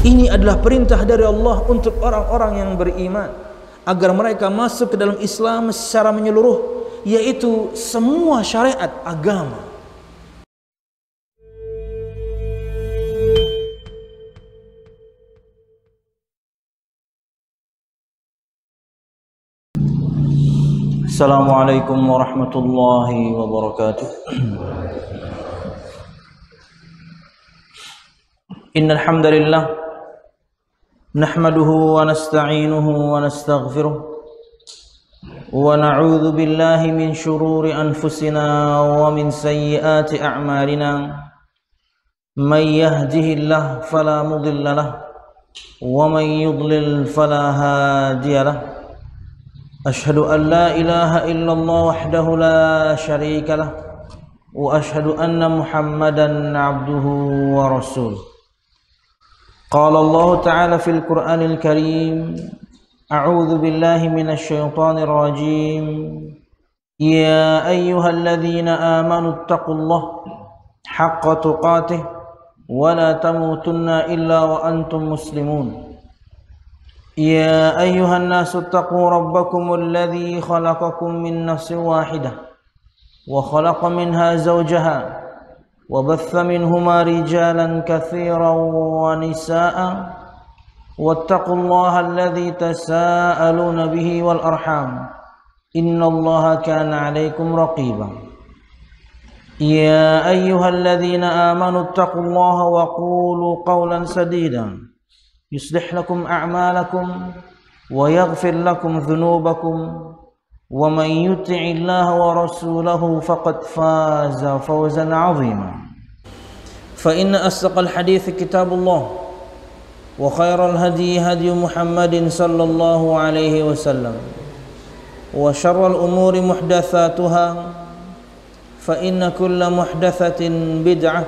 Ini adalah perintah dari Allah untuk orang-orang yang beriman agar mereka masuk ke dalam Islam secara menyeluruh, yaitu semua syariat agama. Assalamualaikum warahmatullahi wabarakatuh. Innal hamdalillah nahmaduhu wa nasta'inuhu wa nastaghfiruh wa na'udzu billahi min shururi anfusina wa min sayyiati a'malina. May yahdihillahu fala mudilla lahu wa may yudlil fala hadiya lahu. Ashhadu an la ilaha illallah wahdahu la syarika lah wa ashhadu anna Muhammadan abduhu wa rasuluh. Qala Allah Ta'ala fil Qur'anil Karim, a'udzu billahi minasy syaithanir rajim. Ya ayyuhalladzina amanu taqullaha haqqa tuqatih wa la tamutunna illa wa antum muslimun. يا أيها الناس اتقوا ربكم الذي خلقكم من نفس واحدة وخلق منها زوجها وبث منهما رجالا كثيرا ونساء واتقوا الله الذي تساءلون به والأرحام إن الله كان عليكم رقيبا. يا أيها الذين آمنوا اتقوا الله وقولوا قولا سديدا يصلح لكم أعمالكم ويغفر لكم ذنوبكم ومن يطع الله ورسوله فقد فاز فوزا عظيما. فإن أصدق الحديث كتاب الله وخير الهدي هدي محمد صلى الله عليه وسلم وشر الأمور محدثاتها فإن كل محدثة بدعة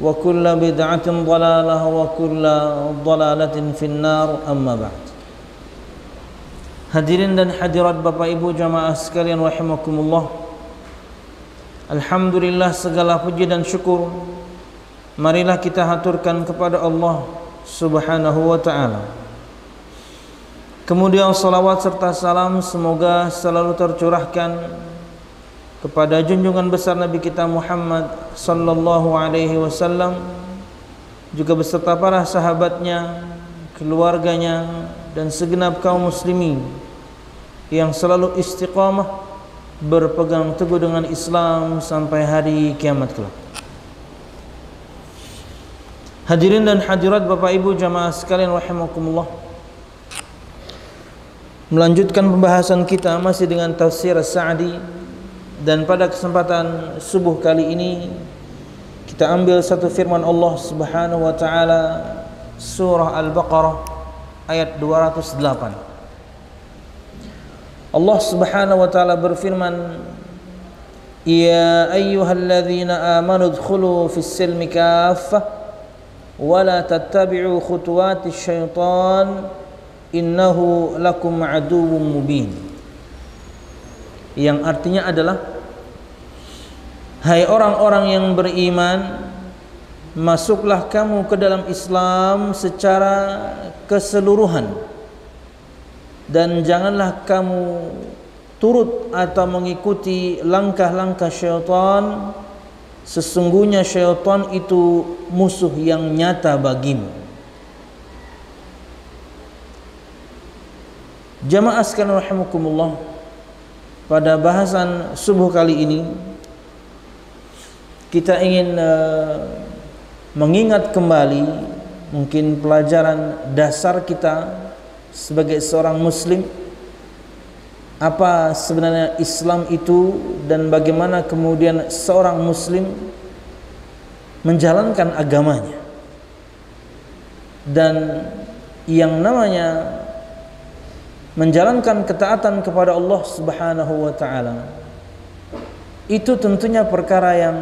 wa kullu bid'atin dhalalah wa kullu dhalalatin finnar, amma ba'd. Hadirin dan hadirat Bapak Ibu jamaah sekalian rahimakumullah. Alhamdulillah, segala puji dan syukur marilah kita haturkan kepada Allah Subhanahu wa ta'ala. Kemudian salawat serta salam semoga selalu tercurahkan kepada junjungan besar Nabi kita Muhammad sallallahu alaihi wasallam, juga beserta para sahabatnya, keluarganya, dan segenap kaum muslimin yang selalu istiqamah berpegang teguh dengan Islam sampai hari kiamat kelak. Hadirin dan hadirat Bapak Ibu jamaah sekalian rahimakumullah, melanjutkan pembahasan kita masih dengan tafsir As-Sa'di. Dan pada kesempatan subuh kali ini kita ambil satu firman Allah Subhanahu wa ta'ala, surah Al-Baqarah ayat 208. Allah Subhanahu wa ta'ala berfirman, Ya ayyuhalladzina amanu udkhulu fis silmi kaffah wa la tattabi'u khutuwatis syaitan innahu lakum aduwwum mubin. Yang artinya adalah, hai orang-orang yang beriman, masuklah kamu ke dalam Islam secara keseluruhan dan janganlah kamu turut atau mengikuti langkah-langkah syaitan. Sesungguhnya syaitan itu musuh yang nyata bagimu. Jamaah sekalian rahimakumullah, pada bahasan subuh kali ini kita ingin mengingat kembali mungkin pelajaran dasar kita sebagai seorang muslim, apa sebenarnya Islam itu dan bagaimana kemudian seorang muslim menjalankan agamanya. Dan yang namanya menjalankan ketaatan kepada Allah Subhanahu wa ta'ala itu tentunya perkara yang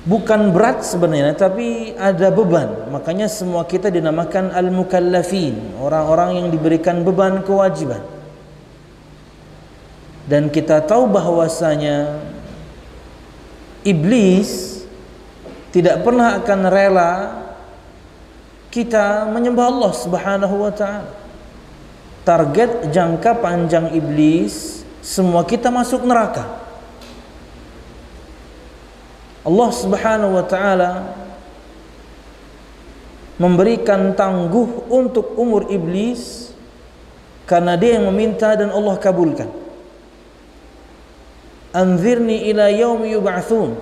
bukan berat sebenarnya, tapi ada beban. Makanya semua kita dinamakan al-mukallafin, orang-orang yang diberikan beban kewajiban. Dan kita tahu bahwasanya iblis tidak pernah akan rela kita menyembah Allah Subhanahu wa taala. Target jangka panjang iblis, semua kita masuk neraka. Allah Subhanahu wa taala memberikan tangguh untuk umur iblis karena dia yang meminta dan Allah kabulkan. Anzirni ila yaumi yub'atsun.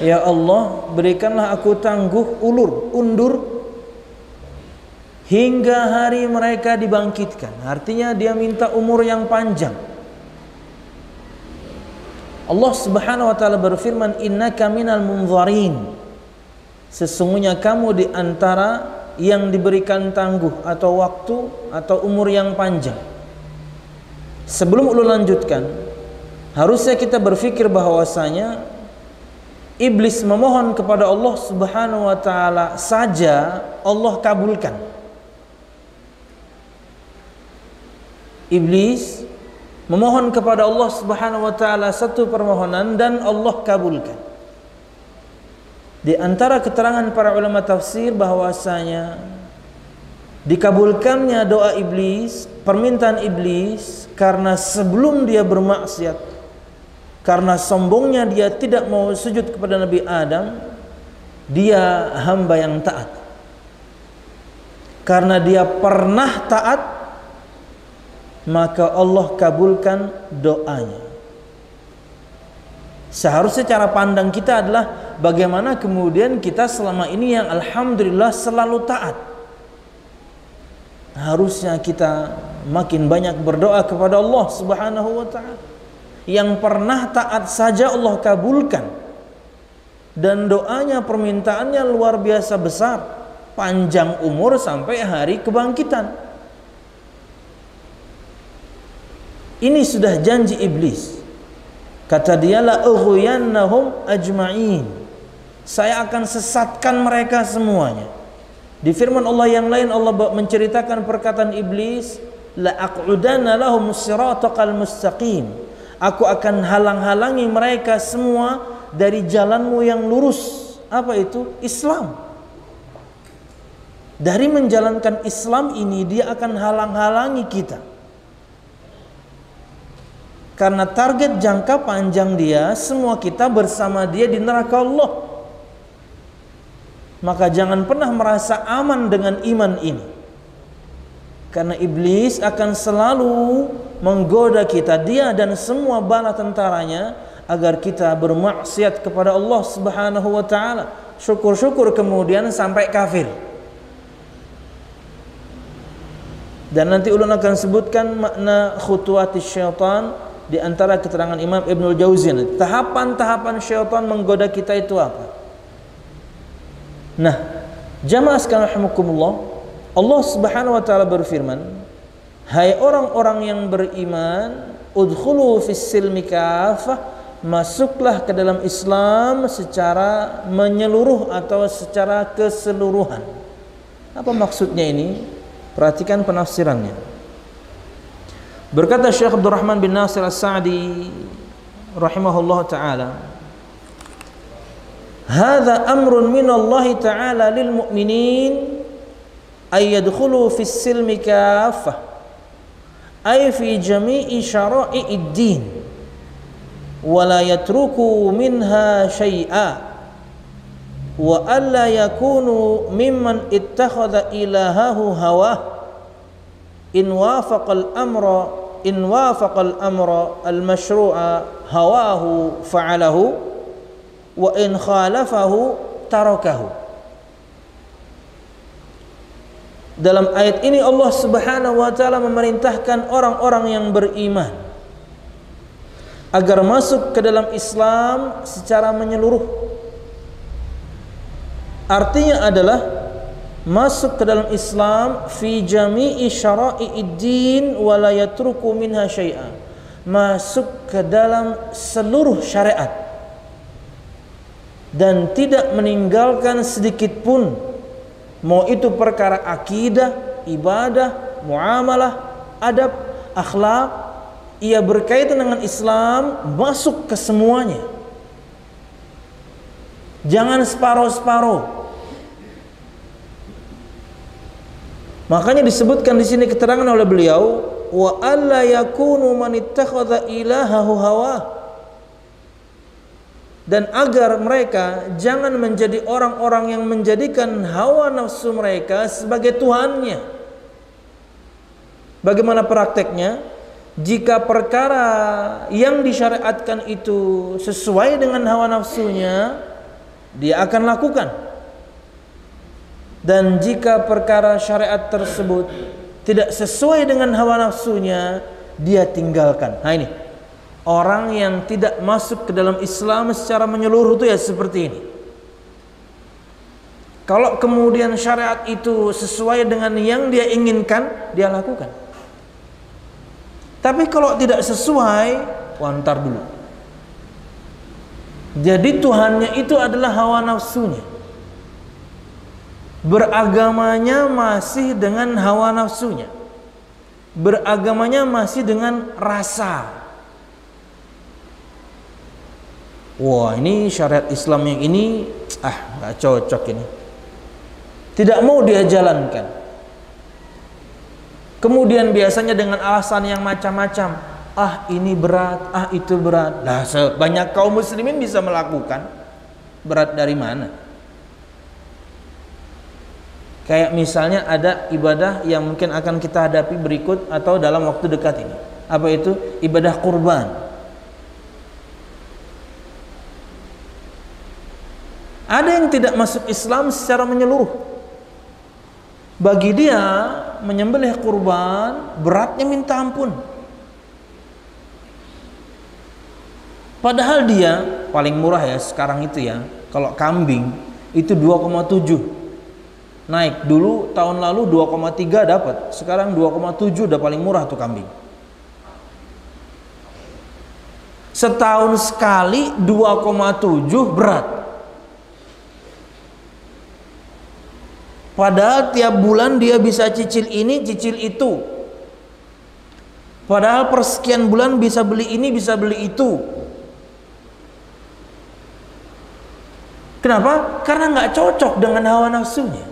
Ya Allah, berikanlah aku tangguh undur hingga hari mereka dibangkitkan. Artinya dia minta umur yang panjang. Allah Subhanahu wa taala berfirman, innaka minal munzarin. Sesungguhnya kamu di antara yang diberikan tangguh atau waktu atau umur yang panjang. Sebelum ulun lanjutkan, harusnya kita berpikir bahwasanya iblis memohon kepada Allah Subhanahu wa taala saja Allah kabulkan. Iblis memohon kepada Allah Subhanahu wa taala satu permohonan dan Allah kabulkan. Di antara keterangan para ulama tafsir bahwasanya dikabulkannya doa iblis, permintaan iblis karena sebelum dia bermaksiat, karena sombongnya dia tidak mau sujud kepada Nabi Adam, dia hamba yang taat. Karena dia pernah taat, maka Allah kabulkan doanya. Seharusnya cara pandang kita adalah bagaimana kemudian kita selama ini yang alhamdulillah selalu taat. Harusnya kita makin banyak berdoa kepada Allah Subhanahu wa taala. Yang pernah taat saja Allah kabulkan. Dan doanya, permintaannya luar biasa besar, panjang umur sampai hari kebangkitan. Ini sudah janji iblis. Kata dia, la ughwiyannahum ajma'in. Saya akan sesatkan mereka semuanya. Di firman Allah yang lain Allah menceritakan perkataan iblis, la aq'udanna lahum siratal mustaqim. Aku akan halang-halangi mereka semua dari jalanmu yang lurus. Apa itu? Islam. Dari menjalankan Islam ini dia akan halang-halangi kita. Karena target jangka panjang dia, semua kita bersama dia di neraka Allah. Maka jangan pernah merasa aman dengan iman ini. Karena iblis akan selalu menggoda kita, dia dan semua bala tentaranya, agar kita bermaksiat kepada Allah Subhanahu wa taala. Syukur-syukur kemudian sampai kafir. Dan nanti ulun akan sebutkan makna khutuwatis syaitan. Di antara keterangan Imam Ibnul Jauziyah, tahapan-tahapan syaitan menggoda kita itu apa? Nah, jamaah sekalian rahimakumullah, Allah Subhanahu wa taala berfirman, hai orang-orang yang beriman, udkhulu fis silmi kafah, masuklah ke dalam Islam secara menyeluruh atau secara keseluruhan. Apa maksudnya ini? Perhatikan penafsirannya. Berkata Syekh Abdurrahman bin Nasir As-Sa'di rahimahullah ta'ala, hadza amrun min Allah ta'ala lil mu'minin ay yadkhulu fis silmi kaffah ay fi jami'i syara'i'id din wa la yatruku minha syai'a wa alla yakunu mimman ittakhadha ilahahu hawah in wafaqal amra al-mashru'a hawahu fa'alahu wa in khalafahu tarakahu. Dalam ayat ini Allah Subhanahu wa taala memerintahkan orang-orang yang beriman agar masuk ke dalam Islam secara menyeluruh. Artinya adalah masuk ke dalam Islam fi jami'i syara'i'id din wa la yatruku minha syai'a. Masuk ke dalam seluruh syariat dan tidak meninggalkan sedikit pun, mau itu perkara akidah, ibadah, muamalah, adab, akhlak, ia berkaitan dengan Islam, masuk ke semuanya. Jangan separuh-separuh. Makanya disebutkan di sini keterangan oleh beliau, wa alla yakunu man ittakhadha ilahahu hawa. Dan agar mereka jangan menjadi orang-orang yang menjadikan hawa nafsu mereka sebagai tuhannya. Bagaimana prakteknya? Jika perkara yang disyariatkan itu sesuai dengan hawa nafsunya, dia akan lakukan. Dan jika perkara syariat tersebut tidak sesuai dengan hawa nafsunya, dia tinggalkan. Nah ini, orang yang tidak masuk ke dalam Islam secara menyeluruh itu ya seperti ini. Kalau kemudian syariat itu sesuai dengan yang dia inginkan, dia lakukan. Tapi kalau tidak sesuai, ntar dulu. Jadi Tuhannya itu adalah hawa nafsunya. Beragamanya masih dengan hawa nafsunya. Beragamanya masih dengan rasa. Wah, ini syariat Islam yang ini gak cocok ini. Tidak mau dia jalankan. Kemudian biasanya dengan alasan yang macam-macam. Ini berat, itu berat. Nah, sebanyak kaum muslimin bisa melakukan. Berat dari mana? Kayak misalnya ada ibadah yang mungkin akan kita hadapi berikut atau dalam waktu dekat ini. Apa itu? Ibadah kurban. Ada yang tidak masuk Islam secara menyeluruh. Bagi dia menyembelih kurban beratnya minta ampun. Padahal dia paling murah ya sekarang itu ya. Kalau kambing itu 2,7. Naik dulu tahun lalu 2,3 dapat. Sekarang 2,7 udah paling murah tuh kambing. Setahun sekali 2,7 berat. Padahal tiap bulan dia bisa cicil ini, cicil itu. Padahal persekian bulan bisa beli ini, bisa beli itu. Kenapa? Karena nggak cocok dengan hawa nafsunya.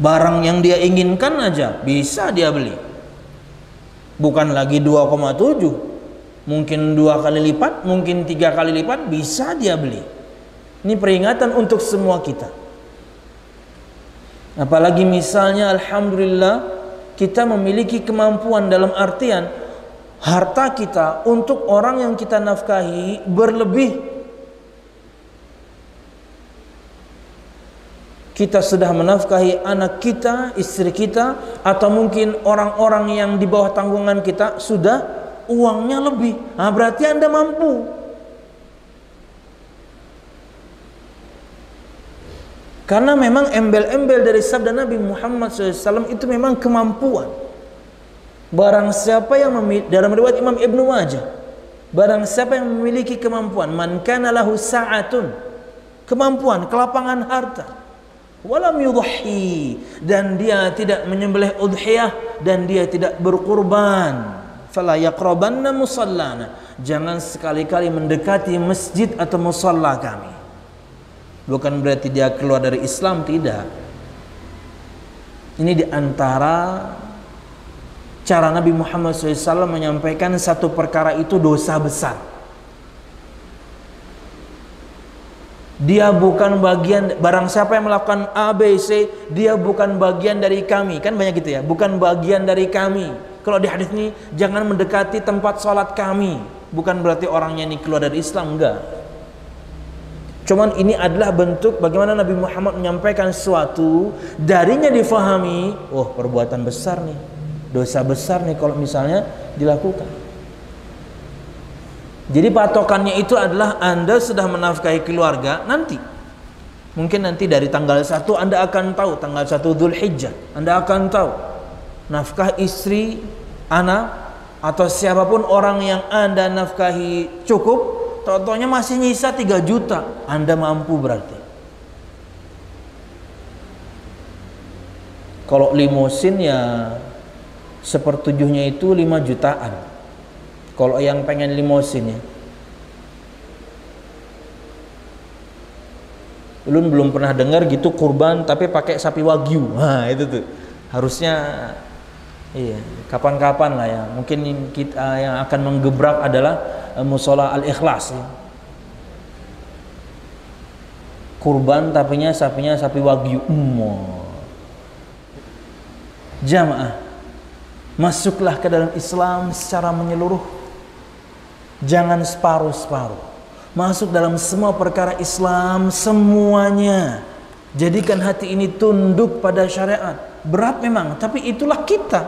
Barang yang dia inginkan aja bisa dia beli. Bukan lagi 2,7. Mungkin 2 kali lipat, mungkin 3 kali lipat bisa dia beli. Ini peringatan untuk semua kita. Apalagi misalnya alhamdulillah kita memiliki kemampuan dalam artian harta kita untuk orang yang kita nafkahi berlebih. Kita sudah menafkahi anak kita, istri kita, atau mungkin orang-orang yang di bawah tanggungan kita sudah uangnya lebih. Nah, berarti Anda mampu. Karena memang embel-embel dari sabda Nabi Muhammad SAW itu memang kemampuan. Barang siapa yang dalam riwayat Imam Ibnu Majah, barang siapa yang memiliki kemampuan, man kana lahu sa'atun, kemampuan, kelapangan harta, walam yudhi, dan dia tidak menyembelih udhiyah, dan dia tidak berkurban, fala yaqrabanna musallana, jangan sekali-kali mendekati masjid atau musalla kami. Bukan berarti dia keluar dari Islam, tidak. Ini diantara cara Nabi Muhammad SAW menyampaikan satu perkara itu dosa besar. Dia bukan bagian, barang siapa yang melakukan A, B, C, dia bukan bagian dari kami. Kan banyak gitu ya, bukan bagian dari kami. Kalau di hadis ini, jangan mendekati tempat sholat kami. Bukan berarti orangnya ini keluar dari Islam, enggak. Cuman ini adalah bentuk bagaimana Nabi Muhammad menyampaikan sesuatu, darinya difahami, oh perbuatan besar nih, dosa besar nih kalau misalnya dilakukan. Jadi patokannya itu adalah Anda sudah menafkahi keluarga, nanti mungkin nanti dari tanggal 1 Anda akan tahu, tanggal 1 Dzulhijjah Anda akan tahu nafkah istri, anak, atau siapapun orang yang Anda nafkahi cukup. Contohnya masih nyisa 3 juta, Anda mampu berarti. Kalau limosin ya sepertujuhnya itu 5 jutaan. Kalau yang pengen limosin ya. Ulun belum pernah dengar gitu kurban tapi pakai sapi wagyu. Nah, itu tuh. Harusnya iya, kapan-kapan lah ya. Mungkin kita yang akan menggebrak adalah musola Al-Ikhlas ya. Kurban tapinya sapinya sapi wagyu. Jamaah, masuklah ke dalam Islam secara menyeluruh. Jangan separuh-separuh. Masuk dalam semua perkara Islam semuanya. Jadikan hati ini tunduk pada syariat. Berat memang, tapi itulah kita.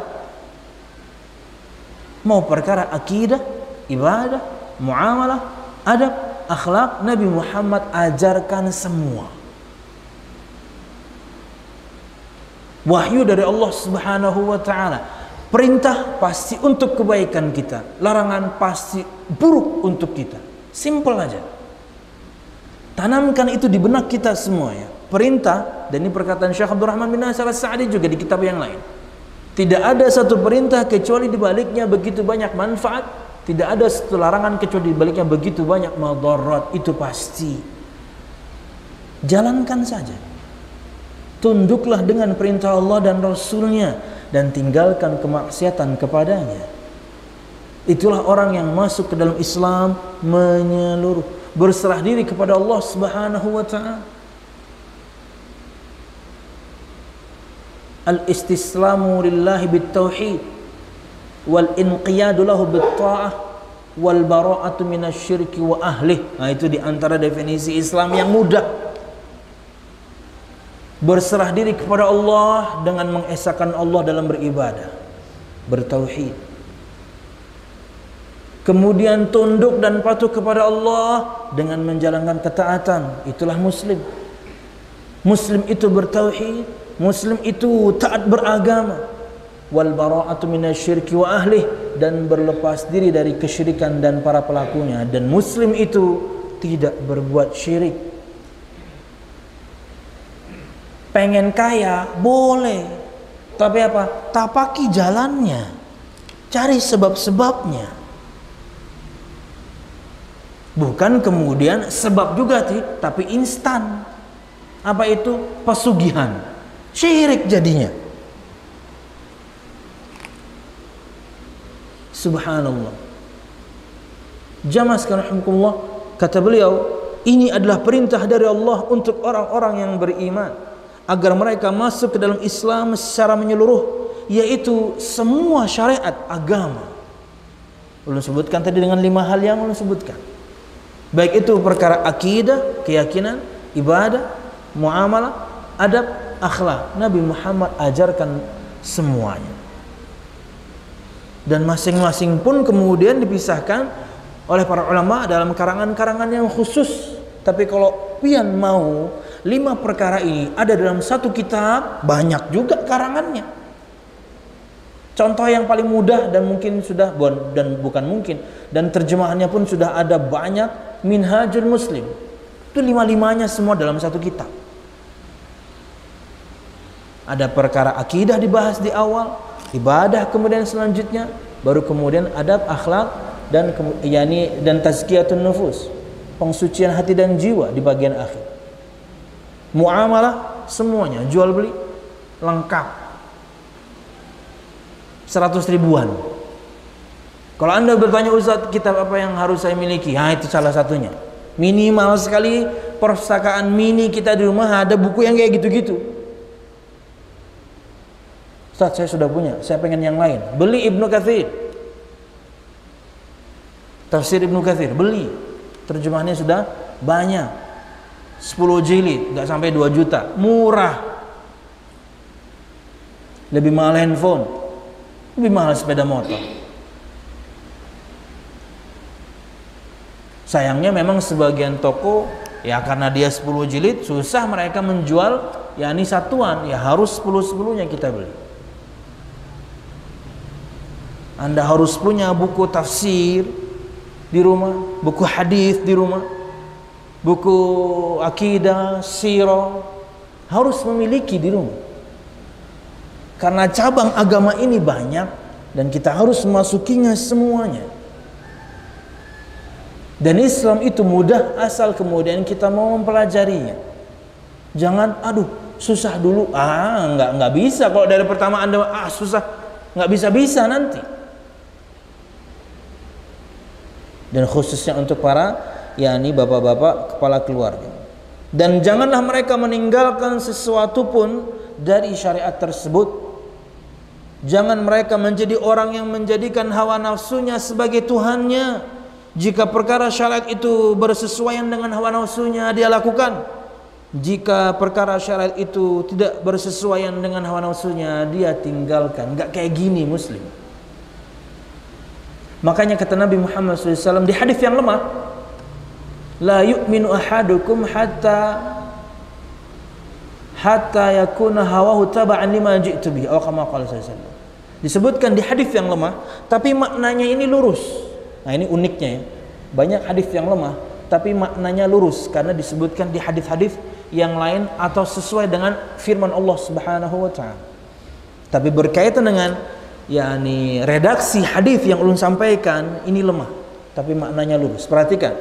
Mau perkara akidah, ibadah, muamalah, adab, akhlak, Nabi Muhammad ajarkan semua. Wahyu dari Allah Subhanahu wa taala. Perintah pasti untuk kebaikan kita, larangan pasti buruk untuk kita. Simple aja. Tanamkan itu di benak kita semua ya. Perintah, dan ini perkataan Syekh Abdurrahman bin Nasir As-Sa'di juga di kitab yang lain. Tidak ada satu perintah kecuali di baliknya begitu banyak manfaat, tidak ada satu larangan kecuali di baliknya begitu banyak madarat, itu pasti. Jalankan saja. Tunduklah dengan perintah Allah dan Rasulnya dan tinggalkan kemaksiatan kepadanya. Itulah orang yang masuk ke dalam Islam menyeluruh, berserah diri kepada Allah Subhanahu wa taala. Al-istislamu lillahi bit-tauhid wal inqiyadu lahu bit-ta'ah wal bara'atu minasyirki wa ahlih. Nah, itu di antara definisi Islam yang mudah. Berserah diri kepada Allah dengan mengesahkan Allah dalam beribadah, bertauhid. Kemudian tunduk dan patuh kepada Allah dengan menjalankan ketaatan. Itulah muslim. Muslim itu bertauhid, muslim itu taat beragama. Wal bara'atu minasyirki wa ahlih, dan berlepas diri dari kesyirikan dan para pelakunya. Dan muslim itu tidak berbuat syirik. Pengen kaya boleh, tapi apa? Tapaki jalannya, cari sebab-sebabnya. Bukan kemudian sebab juga tapi instan. Apa itu? Pesugihan. Syirik jadinya. Subhanallah. Jamaah sekalian rahimakumullah, kata beliau, ini adalah perintah dari Allah untuk orang-orang yang beriman agar mereka masuk ke dalam Islam secara menyeluruh, yaitu semua syariat agama. Ulun sebutkan tadi dengan 5 hal yang ulun sebutkan. Baik itu perkara akidah, keyakinan, ibadah, muamalah, adab, akhlak. Nabi Muhammad ajarkan semuanya. Dan masing-masing pun kemudian dipisahkan oleh para ulama dalam karangan-karangan yang khusus. Tapi kalau pian mau 5 perkara ini ada dalam satu kitab, banyak juga karangannya. Contoh yang paling mudah dan mungkin sudah, dan bukan mungkin, dan terjemahannya pun sudah ada banyak, Minhajul Muslim. Itu 5-5-nya semua dalam satu kitab. Ada perkara akidah dibahas di awal, ibadah kemudian selanjutnya, baru kemudian adab, akhlak, dan tazkiyatun nufus, pengsucian hati dan jiwa di bagian akhir. Muamalah semuanya, jual beli lengkap, 100 ribuan. Kalau Anda bertanya, Ustaz, kitab apa yang harus saya miliki? Nah, itu salah satunya. Minimal sekali perpustakaan mini kita di rumah ada buku yang kayak gitu-gitu. Ustaz, saya sudah punya, saya pengen yang lain. Beli Ibnu Katsir, tafsir Ibnu Katsir, beli. Terjemahannya sudah banyak, 10 jilid, nggak sampai 2 juta, murah. Lebih mahal handphone, lebih mahal sepeda motor. Sayangnya memang sebagian toko, ya karena dia 10 jilid, susah mereka menjual yakni satuan, ya harus 10-10-nya kita beli. Anda harus punya buku tafsir di rumah, buku hadis di rumah, buku akidah, sirah, harus memiliki di rumah. Karena cabang agama ini banyak dan kita harus memasukinya semuanya. Dan Islam itu mudah asal kemudian kita mau mempelajarinya. Jangan susah dulu. Nggak bisa kalau dari pertama Anda susah, nggak bisa nanti. Dan khususnya untuk para bapak-bapak kepala keluarga. Dan janganlah mereka meninggalkan sesuatu pun dari syariat tersebut. Jangan mereka menjadi orang yang menjadikan hawa nafsunya sebagai Tuhannya. Jika perkara syariat itu bersesuaian dengan hawa nafsunya, dia lakukan. Jika perkara syariat itu tidak bersesuaian dengan hawa nafsunya, dia tinggalkan. Enggak kayak gini Muslim. Makanya kata Nabi Muhammad SAW di hadis yang lemah, la yu'minu ahadukum hatta yakuna hawahu taba'an lima ji'tu bihi, atau kama qala sallallahu. Disebutkan di hadis yang lemah, tapi maknanya ini lurus. Nah, ini uniknya ya. Banyak hadis yang lemah, tapi maknanya lurus karena disebutkan di hadis-hadis yang lain atau sesuai dengan firman Allah Subhanahu wa taala. Tapi berkaitan dengan redaksi hadis yang ulun sampaikan ini lemah, tapi maknanya lurus. Perhatikan.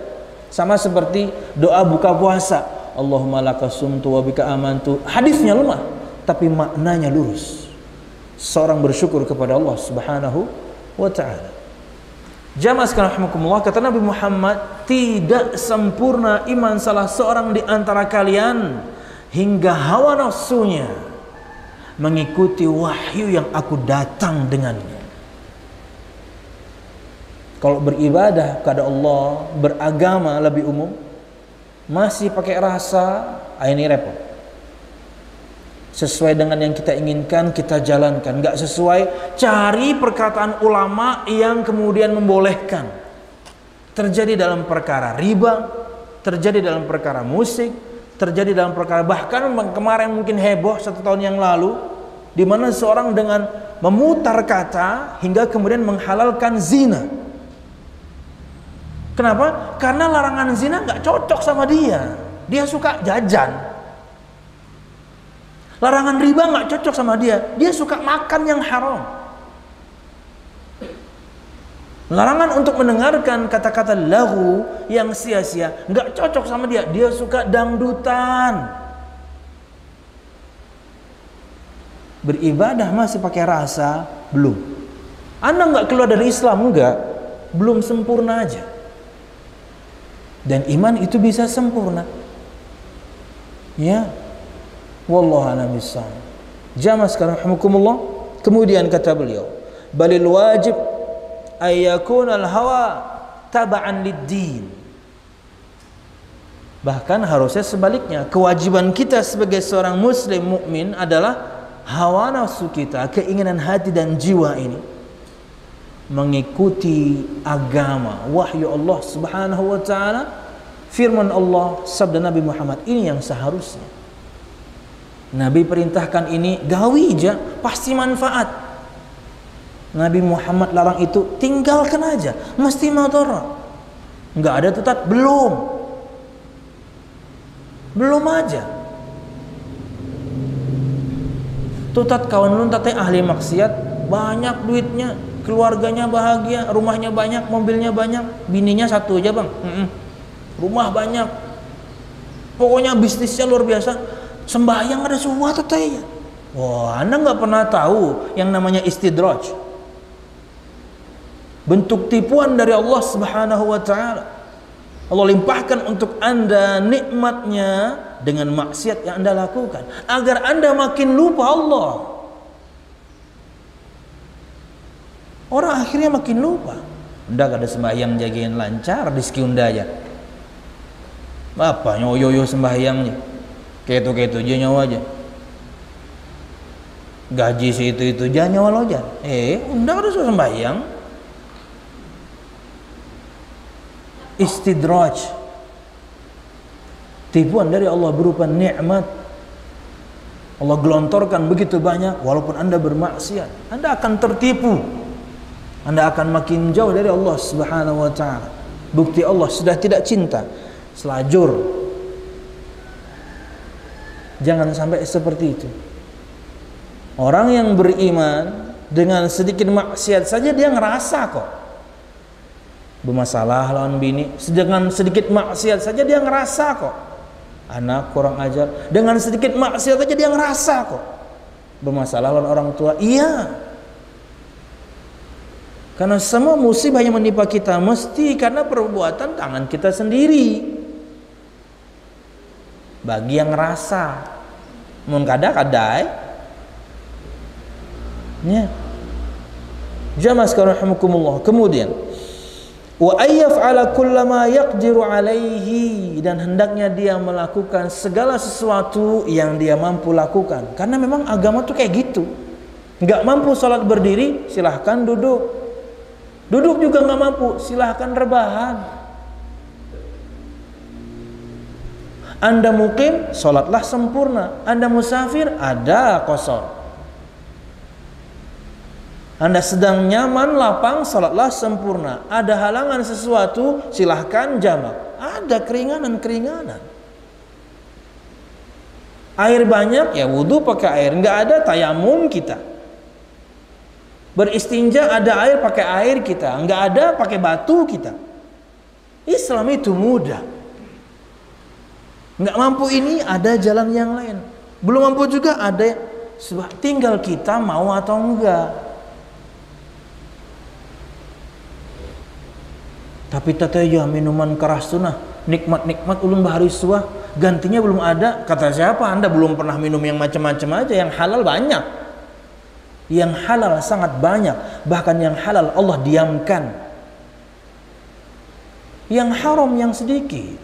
Sama seperti doa buka puasa, Allahumma laka sumtu wa bika amantu. Hadisnya lemah, tapi maknanya lurus. Seorang bersyukur kepada Allah Subhanahu wa taala. Jamaah sekalian rahimakumullah, kata Nabi Muhammad, tidak sempurna iman salah seorang di antara kalian hingga hawa nafsunya mengikuti wahyu yang aku datang dengannya. Kalau beribadah kepada Allah, beragama lebih umum, masih pakai rasa, ini repot. Sesuai dengan yang kita inginkan, kita jalankan. Nggak sesuai, cari perkataan ulama yang kemudian membolehkan. Terjadi dalam perkara riba, terjadi dalam perkara musik, terjadi dalam perkara, bahkan kemarin mungkin heboh 1 tahun yang lalu, di mana seorang dengan memutar kata hingga kemudian menghalalkan zina. Kenapa? Karena larangan zina nggak cocok sama dia. Dia suka jajan. Larangan riba nggak cocok sama dia. Dia suka makan yang haram. Larangan untuk mendengarkan kata-kata lahu yang sia-sia nggak cocok sama dia. Dia suka dangdutan. Beribadah masih pakai rasa, belum. Anda nggak keluar dari Islam, enggak, belum sempurna aja. Dan iman itu bisa sempurna. Ya, wallahu a'lam bishawab. Jamaah sekalian rahimakumullah. Kemudian kata beliau, balil wajib ayyakuna al-hawa taba'an lid-din. Bahkan harusnya sebaliknya, kewajiban kita sebagai seorang muslim mukmin adalah hawa nafsu kita, keinginan hati dan jiwa ini mengikuti agama, wahyu Allah Subhanahu wa taala, firman Allah, sabda Nabi Muhammad. Ini yang seharusnya. Nabi perintahkan ini, gawi aja, pasti manfaat. Nabi Muhammad larang itu, tinggalkan aja, mesti madarat. Enggak ada tetap, belum aja. Tutat kawan lu tateh ahli maksiat, banyak duitnya, keluarganya bahagia, rumahnya banyak, mobilnya banyak, bininya satu aja bang, rumah banyak, pokoknya bisnisnya luar biasa, sembahyang ada semua tateh. Wah, Anda nggak pernah tahu yang namanya istidraj, bentuk tipuan dari Allah Subhanahu wa taala. Allah limpahkan untuk Anda nikmatnya dengan maksiat yang Anda lakukan, agar Anda makin lupa Allah. Orang akhirnya makin lupa. Anda gak ada sembahyang jagain lancar, rezeki Anda aja. Apa nyoyo sembahyangnya? Kayak itu aja nyawa aja. Gaji itu aja nyawa lo aja. Anda harus sembahyang. Istidraj, tipuan dari Allah berupa nikmat. Allah gelontorkan begitu banyak, walaupun Anda bermaksiat, Anda akan tertipu. Anda akan makin jauh dari Allah Subhanahu wa taala. Bukti Allah sudah tidak cinta, selajur. Jangan sampai seperti itu. Orang yang beriman dengan sedikit maksiat saja dia ngerasa kok bermasalah lawan bini, dengan sedikit maksiat saja dia ngerasa kok. anak kurang ajar, dengan sedikit maksiat aja dia ngerasa kok bermasalah lawan orang tua. Iya, karena semua musibah yang menimpa kita mesti karena perbuatan tangan kita sendiri. Bagi yang ngerasa mun kada-kadai ya. Jamaah sekalian rahimakumullah. Kemudian wa ayyaf'ala kullama yaqdiru alaihi, dan hendaknya dia melakukan segala sesuatu yang dia mampu lakukan. Karena memang agama tuh kayak gitu. Enggak mampu salat berdiri, silahkan duduk. Duduk juga enggak mampu, silahkan rebahan. Anda mukim, salatlah sempurna. Anda musafir, ada qasar. Anda sedang nyaman, lapang, salatlah sempurna. Ada halangan sesuatu, silahkan jamak. Ada keringanan-keringanan. Air banyak, ya wudu pakai air. Enggak ada, tayamum kita. Beristinja, ada air, pakai air kita. Enggak ada, pakai batu kita. Islam itu mudah. Enggak mampu ini, ada jalan yang lain. Belum mampu juga ada, tinggal kita mau atau enggak. Tapi tataya minuman keras tunah, nikmat-nikmat ulun bahari suah, gantinya belum ada. Kata siapa? Anda belum pernah minum yang macam-macam aja. Yang halal banyak, yang halal sangat banyak. Bahkan yang halal Allah diamkan, yang haram yang sedikit.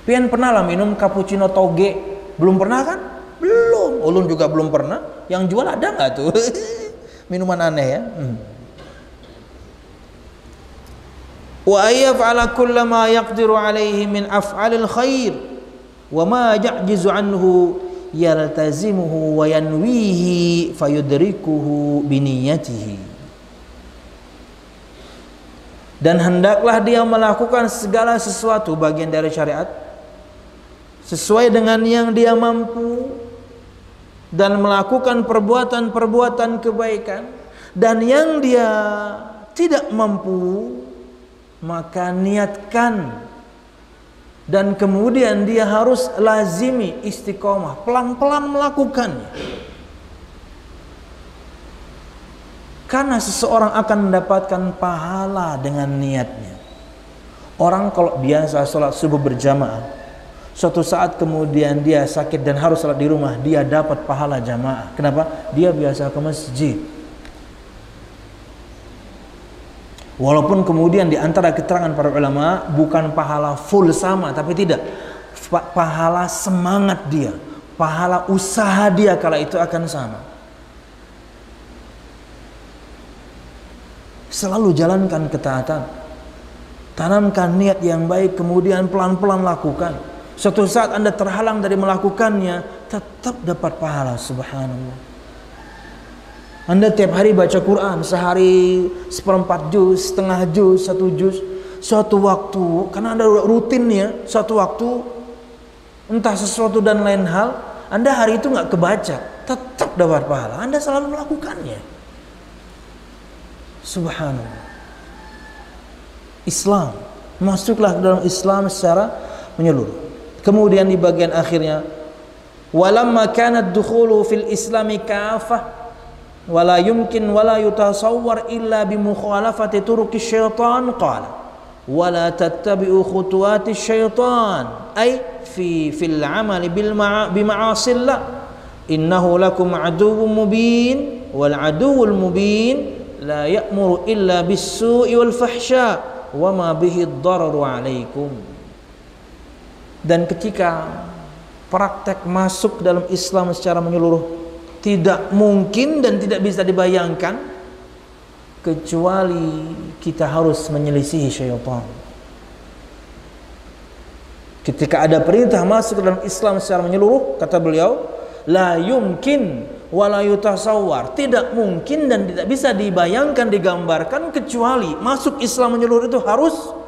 Pian pernah lah minum cappuccino toge? Belum pernah kan? Belum. Ulun juga belum pernah. Yang jual ada nggak tuh? Minuman aneh ya. Wa ayyaf'ala kullama yaqdiru alaihi min af'alil khair wa ma ya'jizu anhu yaltazimuhu wa yanwihi fayudrikuhu biniyatihi. Dan hendaklah dia melakukan segala sesuatu bagian dari syariat sesuai dengan yang dia mampu, dan melakukan perbuatan-perbuatan kebaikan, dan yang dia tidak mampu maka niatkan, dan kemudian dia harus lazimi istiqomah, pelan-pelan melakukannya. Karena seseorang akan mendapatkan pahala dengan niatnya. Orang kalau biasa sholat subuh berjamaah, suatu saat kemudian dia sakit dan harus sholat di rumah, dia dapat pahala jamaah. Kenapa? Dia biasa ke masjid. Walaupun kemudian di antara keterangan para ulama bukan pahala full sama, tapi tidak, pahala semangat dia, pahala usaha dia kala itu akan sama. Selalu jalankan ketaatan, tanamkan niat yang baik, kemudian pelan-pelan lakukan. Suatu saat Anda terhalang dari melakukannya, tetap dapat pahala. Subhanallah. Anda tiap hari baca Quran, sehari 1/4 juz, setengah juz, 1 juz. Suatu waktu, karena Anda rutinnya, suatu waktu entah sesuatu dan lain hal, Anda hari itu nggak kebaca, tetap dapat pahala. Anda selalu melakukannya. Subhanallah. Islam, masuklah ke dalam Islam secara menyeluruh. Kemudian di bagian akhirnya, walamma kana ad-dukhulu fil islami kafah wala yumkin wala yutasawwar illa bi mukhalafati turuqi syaitan, qala wala tattabi'u khutuwati syaitan ay fil amali bi ma'asillah innahu lakum aduwwun mubin wal aduwwul mubin la ya'muru illa bis-su'i wal fahsya wa ma bihi ad-dararu 'alaikum. Dan ketika praktek masuk dalam Islam secara menyeluruh, tidak mungkin dan tidak bisa dibayangkan kecuali kita harus menyelisihi syaitan. Ketika ada perintah masuk dalam Islam secara menyeluruh, kata beliau, la yumkin wa la yutasawwar, tidak mungkin dan tidak bisa dibayangkan, digambarkan, kecuali masuk Islam menyeluruh itu harus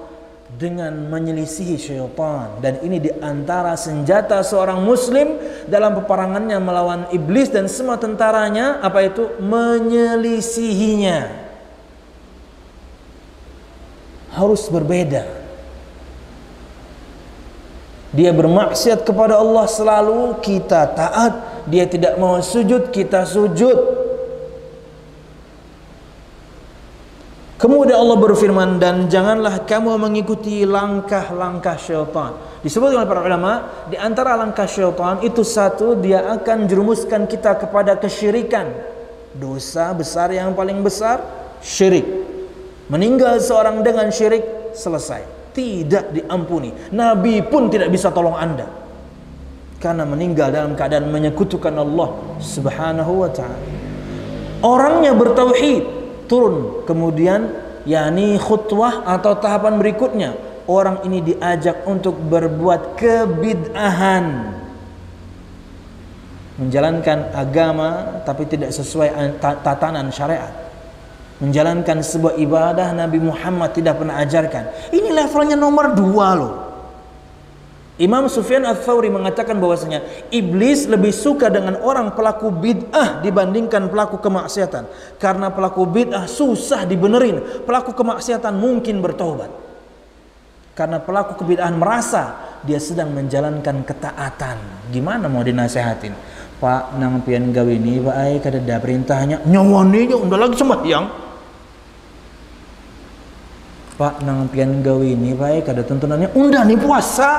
dengan menyelisihi syaitan. Dan ini diantara senjata seorang muslim dalam peperangannya melawan iblis dan semua tentaranya, apa itu? Menyelisihinya. Harus berbeda. Dia bermaksiat kepada Allah selalu, kita taat. Dia tidak mau sujud, kita sujud. Kemudian Allah berfirman, dan janganlah kamu mengikuti langkah-langkah syaitan. Disebut oleh para ulama, di antara langkah syaitan itu satu, dia akan jerumuskan kita kepada kesyirikan. Dosa besar yang paling besar, syirik. Meninggal seorang dengan syirik, selesai. Tidak diampuni. Nabi pun tidak bisa tolong Anda, karena meninggal dalam keadaan menyekutukan Allah Subhanahu wa ta'ala. Orangnya bertauhid, turun kemudian yakni khutwah atau tahapan berikutnya, orang ini diajak untuk berbuat kebid'ahan, menjalankan agama tapi tidak sesuai tatanan syariat, menjalankan sebuah ibadah Nabi Muhammad tidak pernah ajarkan. Ini levelnya nomor 2 loh. Imam Sufyan Ats-Tsauri mengatakan bahwasanya iblis lebih suka dengan orang pelaku bid'ah dibandingkan pelaku kemaksiatan, karena pelaku bid'ah susah dibenerin, pelaku kemaksiatan mungkin bertobat. Karena pelaku kebid'ahan merasa dia sedang menjalankan ketaatan. Gimana mau dinasehatin? Pak, nang pian gawe ini Pak ai kada perintahnya nyawani aja udah lagi sembahyang. Pak, nang pian gawe ini Pak ai kada tuntunannya udah nih puasa.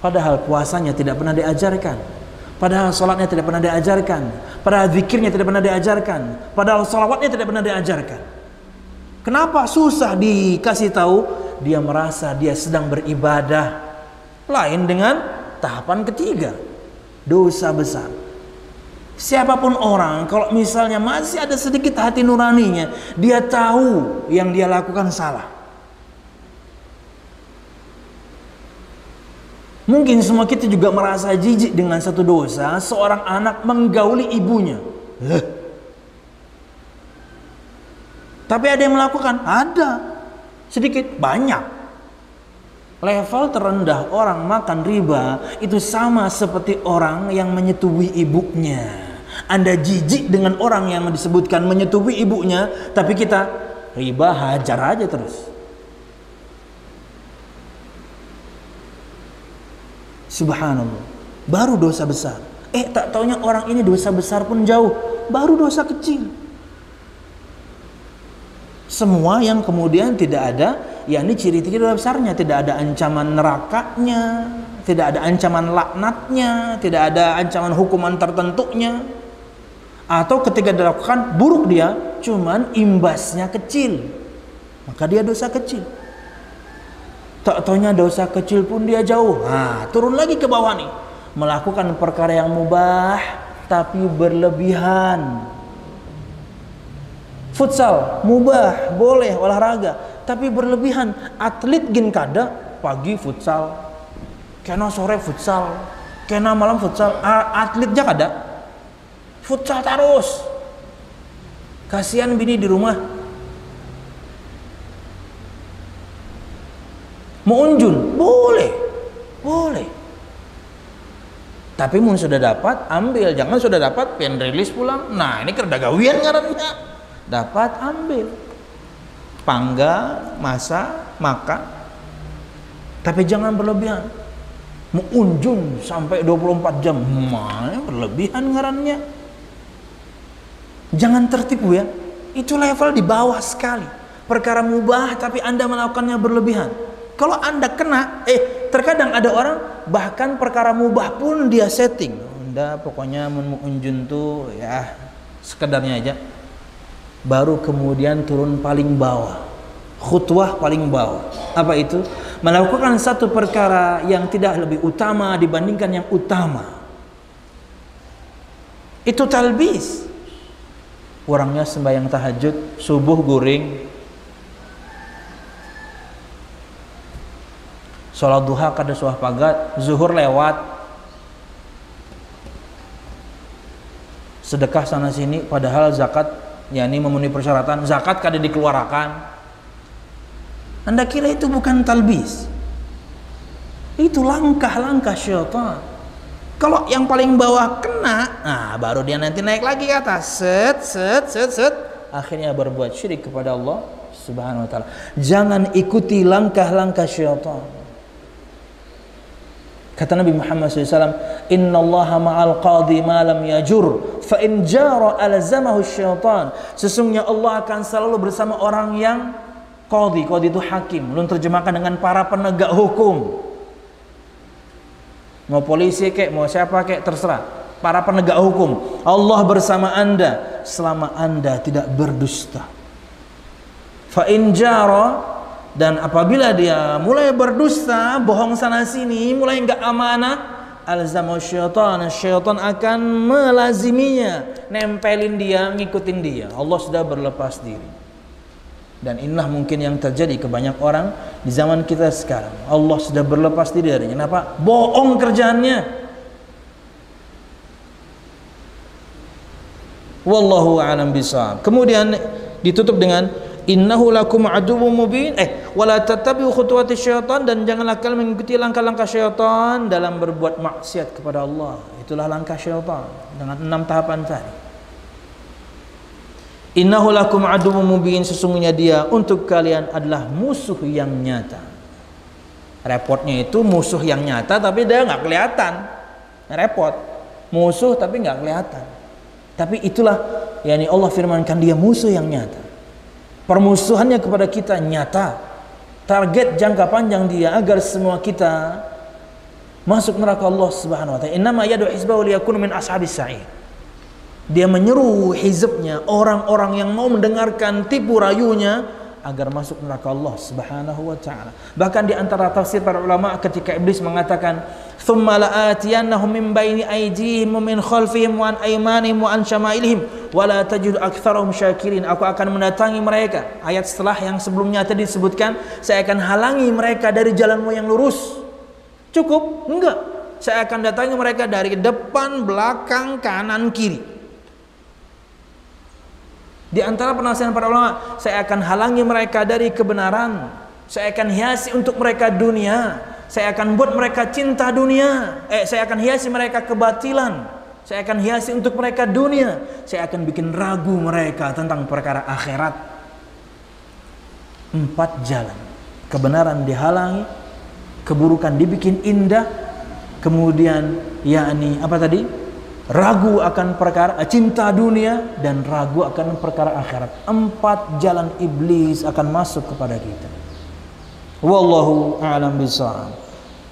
Padahal puasanya tidak pernah diajarkan, padahal sholatnya tidak pernah diajarkan, padahal zikirnya tidak pernah diajarkan, padahal sholawatnya tidak pernah diajarkan. Kenapa susah dikasih tahu? Dia merasa dia sedang beribadah. Lain dengan tahapan ketiga, dosa besar. Siapapun orang, kalau misalnya masih ada sedikit hati nuraninya, dia tahu yang dia lakukan salah. Mungkin semua kita juga merasa jijik dengan satu dosa, seorang anak menggauli ibunya. Tapi ada yang melakukan? Ada. Sedikit, banyak. Level terendah orang makan riba itu sama seperti orang yang menyetubuhi ibunya. Anda jijik dengan orang yang disebutkan menyetubuhi ibunya, tapi kita riba hajar aja terus. Subhanallah, baru dosa besar. Tak taunya orang ini dosa besar pun jauh, baru dosa kecil. Semua yang kemudian tidak ada, yakni ciri-ciri dosa besarnya, tidak ada ancaman nerakanya, tidak ada ancaman laknatnya, tidak ada ancaman hukuman tertentunya. Atau ketika dilakukan buruk dia, cuman imbasnya kecil, maka dia dosa kecil. Tak taunya dosa kecil pun dia jauh. Turun lagi ke bawah nih, melakukan perkara yang mubah tapi berlebihan. Futsal mubah, boleh olahraga, tapi berlebihan. Atlet gin kada pagi futsal, kena sore futsal, kena malam futsal. Atletnya kada futsal terus. Kasihan bini di rumah. Mau unjun boleh, tapi mun sudah dapat ambil, jangan sudah dapat pengen rilis pulang. Nah ini kerja gawian ngarannya, dapat ambil, pangga, masak, makan, tapi jangan berlebihan. Mau unjun sampai 24 jam, berlebihan ngarannya. Jangan tertipu ya, itu level di bawah sekali. Perkara mubah tapi Anda melakukannya berlebihan. Kalau Anda kena, terkadang ada orang bahkan perkara mubah pun dia setting. Anda pokoknya mau unjun tuh ya sekedarnya aja. Baru kemudian turun paling bawah, khutwah paling bawah. Apa itu? Melakukan satu perkara yang tidak lebih utama dibandingkan yang utama. Itu talbis. Orangnya sembahyang tahajud, subuh guring, sholat duha kada suah pagat, zuhur lewat, sedekah sana sini, padahal zakat yakni memenuhi persyaratan, zakat kada dikeluarkan. Anda kira itu bukan talbis? Itu langkah-langkah syaitan. Kalau yang paling bawah kena, baru dia nanti naik lagi ke atas, set, akhirnya berbuat syirik kepada Allah Subhanahu wa ta'ala. Jangan ikuti langkah-langkah syaitan. Kata Nabi Muhammad SAW, Inna allaha ma'al qadhi ma lam yajur, fa in jara alzamahu syaitan. Sesungguhnya Allah akan selalu bersama orang yang qadhi. Qadhi itu hakim. Belum terjemahkan dengan para penegak hukum. Mau polisi kek, mau siapa kek, terserah. Para penegak hukum. Allah bersama Anda selama Anda tidak berdusta. Fa in jara, dan apabila dia mulai berdusta, bohong sana sini, mulai enggak amanah, alzama syaitan, syaitan akan melaziminya, nempelin dia, ngikutin dia. Allah sudah berlepas diri. Dan inilah mungkin yang terjadi ke banyak orang di zaman kita sekarang. Allah sudah berlepas diri darinya. Kenapa? Bohong kerjaannya. Wallahu a'lam bishawab. Kemudian ditutup dengan innahu lakum aduwwum mubin, wala tattabi'u khutuwati syaitan, dan janganlah kalian mengikuti langkah-langkah syaitan dalam berbuat maksiat kepada Allah. Itulah langkah syaitan dengan 6 tahapan tadi. Innahu lakum aduwwum mubin, sesungguhnya dia untuk kalian adalah musuh yang nyata. Repotnya itu musuh yang nyata tapi dia nggak kelihatan. Repot. Musuh tapi nggak kelihatan. Tapi itulah yakni Allah firmankan dia musuh yang nyata. Permusuhannya kepada kita nyata. Target jangka panjang dia agar semua kita masuk neraka Allah Subhanahu wa taala. Innama yad'u hizbahu liyakunu min ashabis sa'ir. Dia menyeru hizbnya, orang-orang yang mau mendengarkan tipu rayunya agar masuk neraka Allah Subhanahu wa taala. Bahkan di antara tafsir para ulama ketika iblis mengatakan, "Tsumma la'atiyannahum min baini aydihim wa min khalfihim wa an aymanihim wa an syama'ilihim wa la tajidu aktsarahum syakirin." Aku akan mendatangi mereka. Ayat setelah yang sebelumnya tadi disebutkan, saya akan halangi mereka dari jalanmu yang lurus. Cukup? Enggak. Saya akan datangi mereka dari depan, belakang, kanan, kiri. Di antara penasihat para ulama, saya akan halangi mereka dari kebenaran. Saya akan hiasi untuk mereka dunia. Saya akan buat mereka cinta dunia. Saya akan hiasi mereka kebatilan. Saya akan hiasi untuk mereka dunia. Saya akan bikin ragu mereka tentang perkara akhirat. 4 jalan. Kebenaran dihalangi, keburukan dibikin indah, kemudian yakni apa tadi? Ragu akan perkara cinta dunia dan ragu akan perkara akhirat. 4 jalan iblis akan masuk kepada kita. Wallahu a'lam bishawab.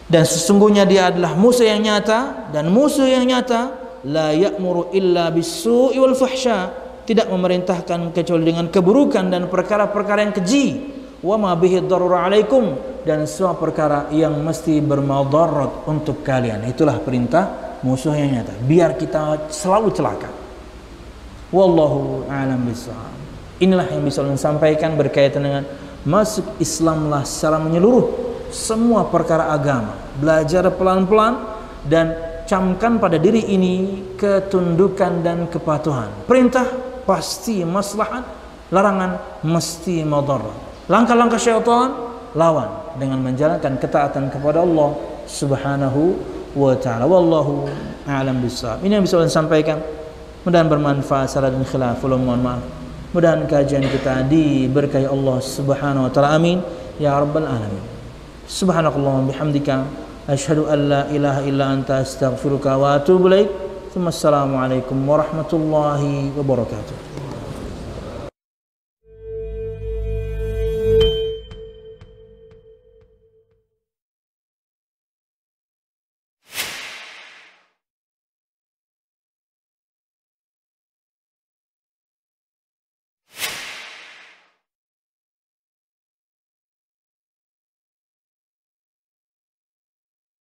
Dan sesungguhnya dia adalah musuh yang nyata, dan musuh yang nyata la ya'muru illa bis-su'i wal fahsya, tidak memerintahkan kecuali dengan keburukan dan perkara-perkara yang keji. Wa ma bihi darura 'alaikum, dan semua perkara yang mesti bermadarat untuk kalian. Itulah perintah musuh yang nyata, biar kita selalu celaka. Wallahu a'lam bishawab. Inilah yang bisa saya sampaikan berkaitan dengan masuk Islamlah secara menyeluruh semua perkara agama. Belajar pelan-pelan dan camkan pada diri ini ketundukan dan kepatuhan. Perintah pasti maslahat, larangan mesti madarat. Langkah-langkah syaitan lawan dengan menjalankan ketaatan kepada Allah Subhanahu wa ta'ala. Wallahu a'lam bishawab. Ini yang bisa saya sampaikan. Mudah-mudahan bermanfaat. Salah dan khilaf, mohon maaf. Mudah-mudahan kajian kita diberkahi Allah Subhanahu wa ta'ala. Amin ya rabbal alamin. Subhanakallahumma bihamdika asyhadu an la ilaha illa anta astaghfiruka wa atubu ilaik. Assalamualaikum warahmatullahi wabarakatuh.